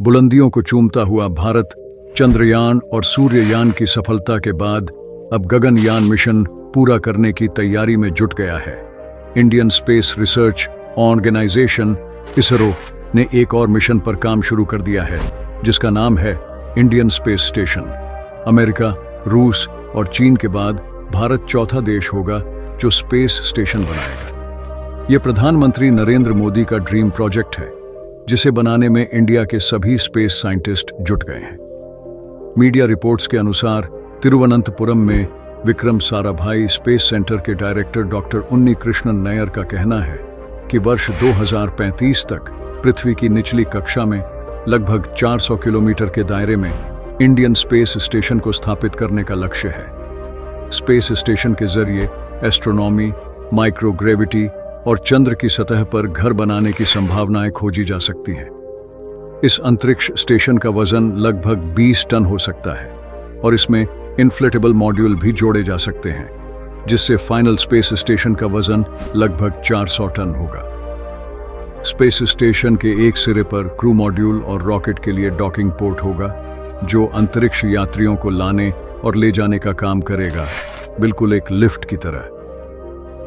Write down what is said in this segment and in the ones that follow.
बुलंदियों को चूमता हुआ भारत चंद्रयान और सूर्ययान की सफलता के बाद अब गगनयान मिशन पूरा करने की तैयारी में जुट गया है। Indian space research organisation ISRO ने एक और मिशन पर काम शुरू कर दिया है, जिसका नाम है इंडियन स्पेस स्टेशन। अमेरिका, रूस और चीन के बाद भारत चौथा देश होगा जो स्पेस स्टेशन बनाएगा। यह प्रधानमंत्री नरेंद्र मोदी का ड्रीम प्रोजेक्ट है, जिसे बनाने में इंडिया के सभी स्पेस साइंटिस्ट जुट गए हैं। मीडिया रिपोर्ट्स के अनुसार तिरुवनंतपुरम में विक्रम साराभाई स्पेस सेंटर के डायरेक्टर डॉक्टर उन्नी कृष्णन नैयर का कहना है कि वर्ष 2035 तक पृथ्वी की निचली कक्षा में लगभग 400 किलोमीटर के दायरे में इंडियन स्पेस स्टेशन को स्थापित करने का लक्ष्य है। स्पेस स्टेशन के जरिए एस्ट्रोनॉमी, माइक्रोग्रेविटी और चंद्र की सतह पर घर बनाने की संभावनाएं खोजी जा सकती हैं। इस अंतरिक्ष स्टेशन का वजन लगभग 20 टन हो सकता है और इसमें इन्फ्लेटेबल मॉड्यूल भी जोड़े जा सकते हैं, जिससे फाइनल स्पेस स्टेशन का वजन लगभग 400 टन होगा। स्पेस स्टेशन के एक सिरे पर क्रू मॉड्यूल और रॉकेट के लिए डॉकिंग पोर्ट होगा, जो अंतरिक्ष यात्रियों को लाने और ले जाने का काम करेगा, बिल्कुल एक लिफ्ट की तरह।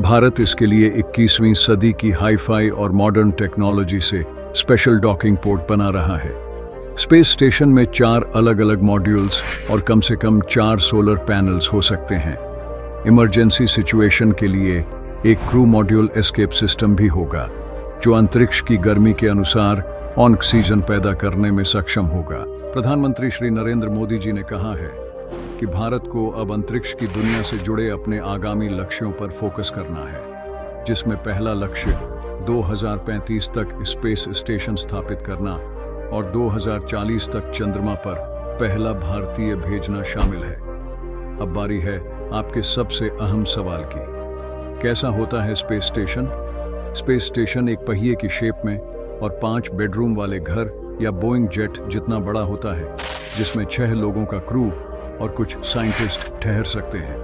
भारत इसके लिए 21वीं सदी की हाई-फाई और मॉडर्न टेक्नोलॉजी से स्पेशल डॉकिंग पोर्ट बना रहा है। स्पेस स्टेशन में 4 अलग-अलग मॉड्यूल्स और कम से कम 4 सोलर पैनल्स हो सकते हैं। इमरजेंसी सिचुएशन के लिए एक क्रू मॉड्यूल एस्केप सिस्टम भी होगा, जो अंतरिक्ष की गर्मी के अनुसार ऑक्सीजन पैदा करने में सक्षम होगा। प्रधानमंत्री श्री नरेंद्र मोदी जी ने कहा है कि भारत को अब अंतरिक्ष की दुनिया से जुड़े अपने आगामी लक्ष्यों पर फोकस करना है, जिसमें पहला लक्ष्य 2035 तक स्पेस स्टेशन स्थापित करना और 2040 तक चंद्रमा पर पहला भारतीय भेजना शामिल है। अब बारी है आपके सबसे अहम सवाल की। कैसा होता है स्पेस स्टेशन? स्पेस स्टेशन एक पहिए की शेप में और 5 बेडरूम वाले घर या बोइंग जेट जितना बड़ा होता है, जिसमें 6 लोगों का क्रू और कुछ साइंटिस्ट ठहर सकते हैं।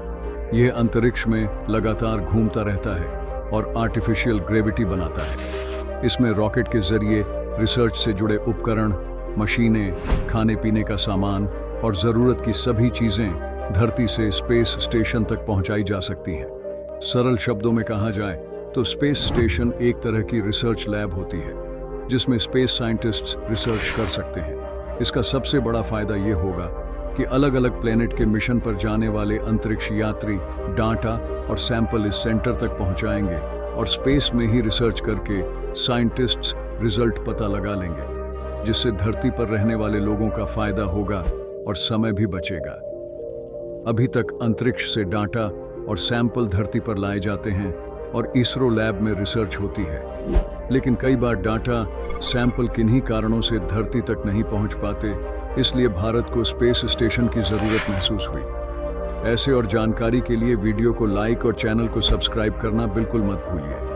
यह अंतरिक्ष में लगातार घूमता रहता है और आर्टिफिशियल ग्रेविटी बनाता है। इसमें रॉकेट के जरिए रिसर्च से जुड़े उपकरण, मशीनें, खाने पीने का सामान और ज़रूरत की सभी चीज़ें धरती से स्पेस स्टेशन तक पहुंचाई जा सकती हैं। सरल शब्दों में कहा जाए तो स्पेस स्टेशन एक तरह की रिसर्च लैब होती है, जिसमें स्पेस साइंटिस्ट्स रिसर्च कर सकते हैं। इसका सबसे बड़ा फायदा ये होगा कि अलग अलग प्लेनेट के मिशन पर जाने वाले अंतरिक्ष यात्री डाटा और सैंपल इस सेंटर तक पहुंचाएंगे और स्पेस में ही रिसर्च करके साइंटिस्ट्स रिजल्ट पता लगा लेंगे, जिससे धरती पर रहने वाले लोगों का फायदा होगा और समय भी बचेगा। अभी तक अंतरिक्ष से डाटा और सैंपल धरती पर लाए जाते हैं और इसरो लैब में रिसर्च होती है, लेकिन कई बार डाटा, सैंपल किन्हीं कारणों से धरती तक नहीं पहुंच पाते, इसलिए भारत को स्पेस स्टेशन की ज़रूरत महसूस हुई। ऐसे और जानकारी के लिए वीडियो को लाइक और चैनल को सब्सक्राइब करना बिल्कुल मत भूलिए।